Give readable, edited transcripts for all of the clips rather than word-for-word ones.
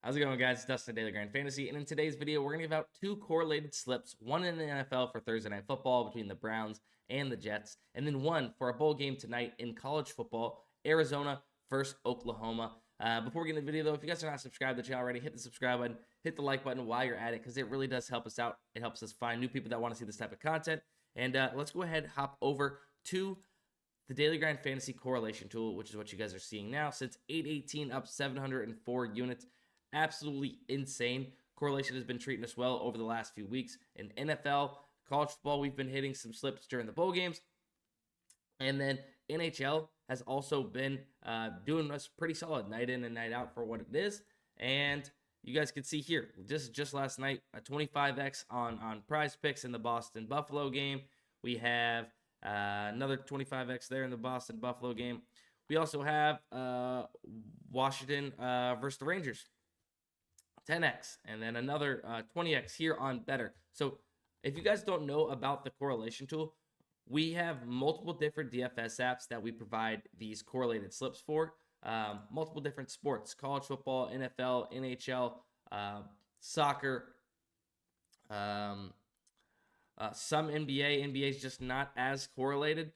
How's it going, guys? It's Dustin, Daily Grind Fantasy, and in today's video, we're going to give out 2 correlated slips, one in the NFL for Thursday Night Football between the Browns and the Jets, and then one for a bowl game tonight in college football, Arizona versus Oklahoma. Before we get into the video, though, if you guys are not subscribed to the channel already, hit the subscribe button, hit the like button while you're at it, because it really does help us out. It helps us find new people that want to see this type of content. And let's go ahead and hop over to the Daily Grind Fantasy Correlation Tool, which is what you guys are seeing now. Since 818, up 704 units. Absolutely insane. Correlation has been treating us well over the last few weeks. In NFL, college football, we've been hitting some slips during the bowl games. And then NHL has also been doing us pretty solid night in and night out for what it is. And you guys can see here, just last night, a 25x on PrizePicks in the Boston-Buffalo game. We have another 25x there in the Boston-Buffalo game. We also have Washington versus the Rangers. 10x, and then another 20x here on Better. So if you guys don't know about the correlation tool, we have multiple different DFS apps that we provide these correlated slips for. Multiple different sports, college football, NFL, NHL, soccer, some NBA. NBA is just not as correlated.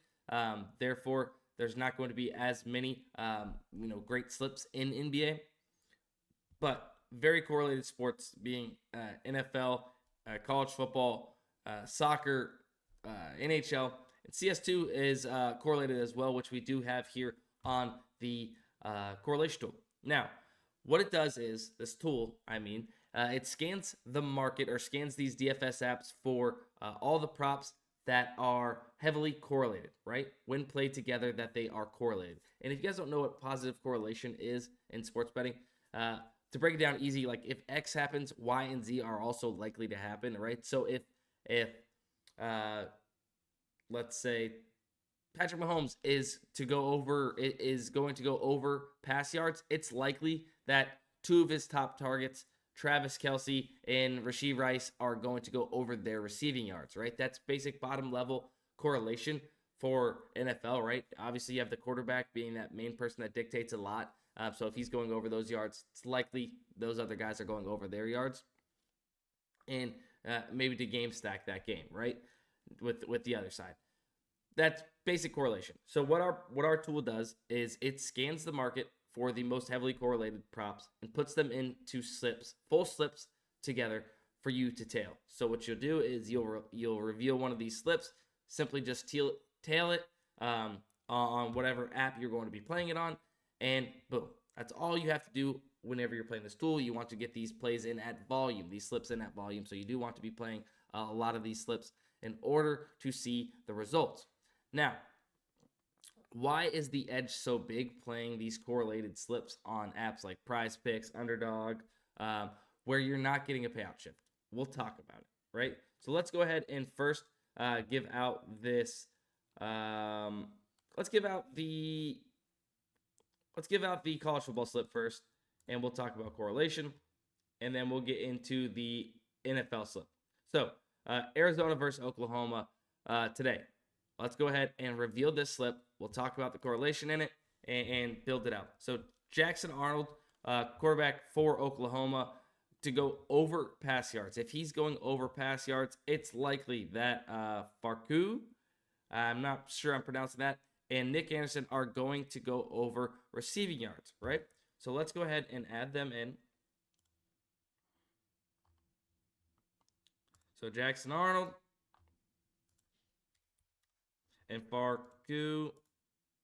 Therefore, there's not going to be as many great slips in NBA. But very correlated sports being NFL, college football, soccer, NHL, and CS2 is correlated as well, which we do have here on the correlation tool. Now, what it does is, this tool, it scans the market or scans these DFS apps for all the props that are heavily correlated, right? When played together, that they are correlated. And if you guys don't know what positive correlation is in sports betting, to break it down easy, like if X happens, Y and Z are also likely to happen, right? So if let's say Patrick Mahomes is going to go over pass yards, it's likely that 2 of his top targets, Travis Kelce and Rashee Rice, are going to go over their receiving yards, right? That's basic bottom level correlation for NFL, right? Obviously, you have the quarterback being that main person that dictates a lot. So if he's going over those yards, it's likely those other guys are going over their yards. And maybe to game stack that game, right? With the other side. That's basic correlation. So what our tool does is it scans the market for the most heavily correlated props and puts them into slips, full slips together for you to tail. So what you'll do is you'll reveal one of these slips, simply just tail it on whatever app you're going to be playing it on, and boom. That's all you have to do whenever you're playing this tool. You want to get these plays in at volume, these slips in at volume. So you do want to be playing a lot of these slips in order to see the results. Now, why is the edge so big playing these correlated slips on apps like PrizePicks, Underdog, where you're not getting a payout shift? We'll talk about it, right? So let's go ahead and first give out this. Let's give out the college football slip first, and we'll talk about correlation, and then we'll get into the NFL slip. So Arizona versus Oklahoma today. Let's go ahead and reveal this slip. We'll talk about the correlation in it and build it out. So Jackson Arnold, quarterback for Oklahoma, to go over pass yards. If he's going over pass yards, it's likely that Farku, I'm not sure I'm pronouncing that, and Nick Anderson are going to go over receiving yards, right? So let's go ahead and add them in. So Jackson Arnold and Farku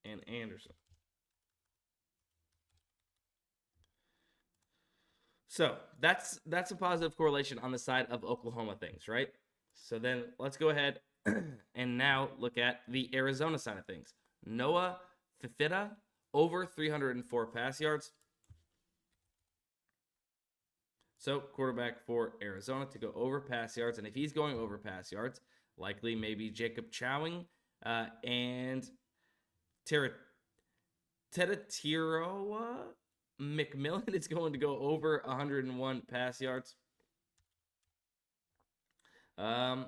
and Anderson. So that's a positive correlation on the side of Oklahoma things, right? So then let's go ahead and now look at the Arizona side of things. Noah Fifita over 304 pass yards. So quarterback for Arizona to go over pass yards. And if he's going over pass yards, likely maybe Jacob Chowing and Tedatiroa McMillan is going to go over 101 pass yards. Let's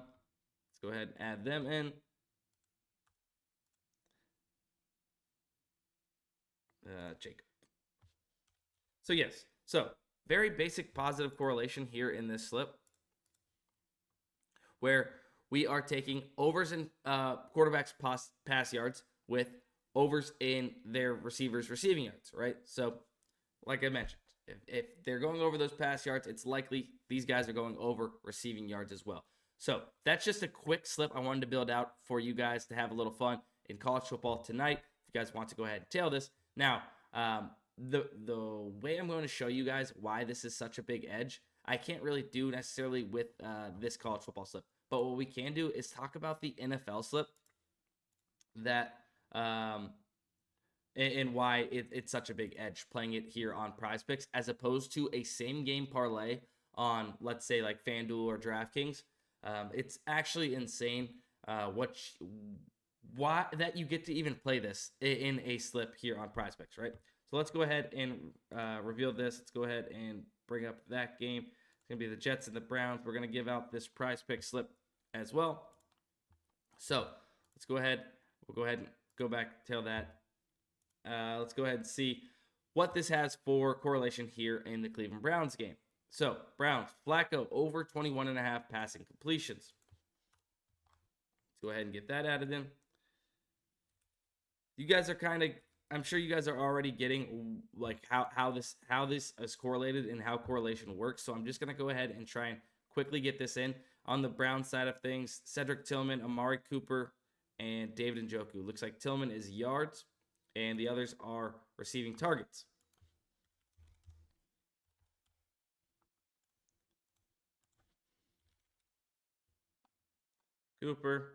go ahead and add them in. Jacob. So yes, so very basic positive correlation here in this slip, where we are taking overs in quarterbacks pass yards with overs in their receivers receiving yards, right? So like I mentioned, if they're going over those pass yards, it's likely these guys are going over receiving yards as well. So that's just a quick slip I wanted to build out for you guys to have a little fun in college football tonight. If you guys want to go ahead and tail this. Now, the way I'm going to show you guys why this is such a big edge, I can't really do necessarily with this college football slip. But what we can do is talk about the NFL slip that and why it's such a big edge playing it here on PrizePicks as opposed to a same game parlay on, let's say, like FanDuel or DraftKings. It's actually insane why that you get to even play this in a slip here on PrizePicks, right? So let's go ahead and reveal this. Let's go ahead and bring up that game. It's going to be the Jets and the Browns. We're going to give out this PrizePicks slip as well. So let's go ahead. We'll go ahead and go back, tail that. Let's go ahead and see what this has for correlation here in the Cleveland Browns game. So Browns, Flacco over 21.5 passing completions. Let's go ahead and get that added in. You guys are I'm sure you guys are already getting like how this is correlated and how correlation works. So I'm just gonna go ahead and try and quickly get this in. On the Brown side of things, Cedric Tillman, Amari Cooper, and David Njoku. Looks like Tillman is yards, and the others are receiving targets. Cooper.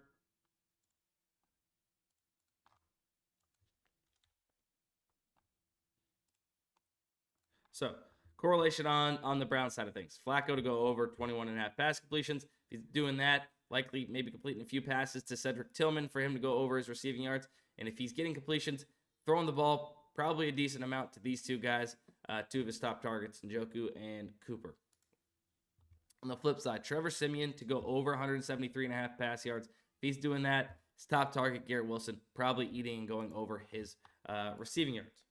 So correlation on the Brown side of things. Flacco to go over 21.5 pass completions. If he's doing that, likely maybe completing a few passes to Cedric Tillman for him to go over his receiving yards. And if he's getting completions, throwing the ball, probably a decent amount to these two guys, two of his top targets, Njoku and Cooper. On the flip side, Trevor Siemian to go over 173.5 pass yards. If he's doing that, his top target, Garrett Wilson, probably eating and going over his receiving yards.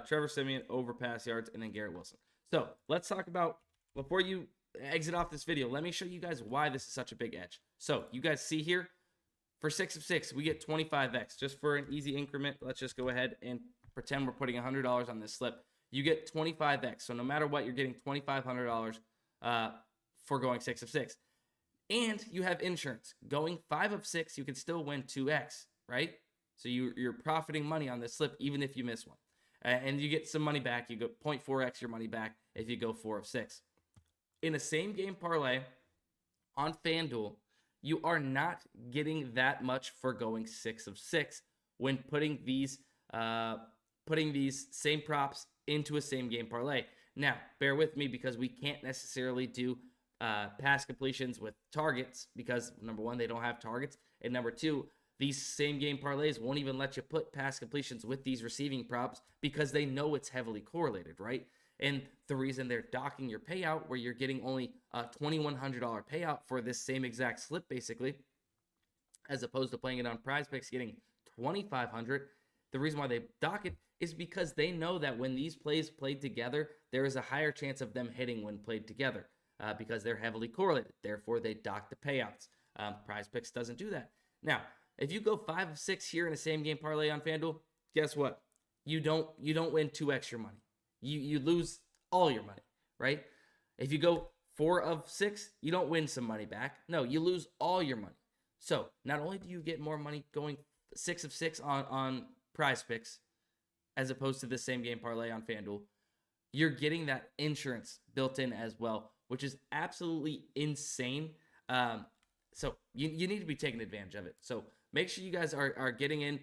Trevor Siemian over pass yards, and then Garrett Wilson. So let's talk about, before you exit off this video, let me show you guys why this is such a big edge. So you guys see here, for 6 of 6, we get 25x. Just for an easy increment, let's just go ahead and pretend we're putting $100 on this slip. You get 25x. So no matter what, you're getting $2,500 for going 6 of 6. And you have insurance. Going 5 of 6, you can still win 2x, right? So you're profiting money on this slip even if you miss one. And you get some money back. You go 0.4x your money back if you go 4 of 6. In a same game parlay on FanDuel, you are not getting that much for going 6 of 6 when putting these same props into a same game parlay. Now, bear with me because we can't necessarily do pass completions with targets because, number one, they don't have targets, and number two, these same game parlays won't even let you put pass completions with these receiving props because they know it's heavily correlated, right? And the reason they're docking your payout, where you're getting only a $2,100 payout for this same exact slip, basically, as opposed to playing it on PrizePicks getting $2,500. The reason why they dock it is because they know that when these plays played together, there is a higher chance of them hitting when played together because they're heavily correlated. Therefore, they dock the payouts. PrizePicks doesn't do that. Now, if you go 5 of 6 here in a same game parlay on FanDuel, guess what? You don't win 2x your money. You lose all your money, right? If you go 4 of 6, you don't win some money back. No, you lose all your money. So not only do you get more money going 6 of 6 on PrizePicks as opposed to the same game parlay on FanDuel, you're getting that insurance built in as well, which is absolutely insane. So you need to be taking advantage of it. So make sure you guys are getting in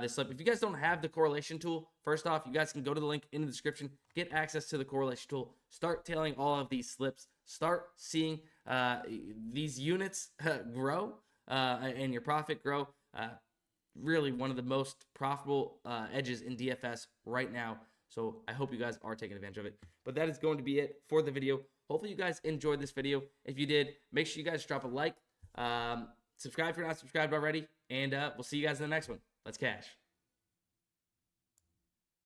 this slip. If you guys don't have the correlation tool, first off, you guys can go to the link in the description, get access to the correlation tool, start tailing all of these slips, start seeing these units grow and your profit grow. Really one of the most profitable edges in DFS right now. So I hope you guys are taking advantage of it. But that is going to be it for the video. Hopefully you guys enjoyed this video. If you did, make sure you guys drop a like. Subscribe if you're not subscribed already. And we'll see you guys in the next one. Let's cash.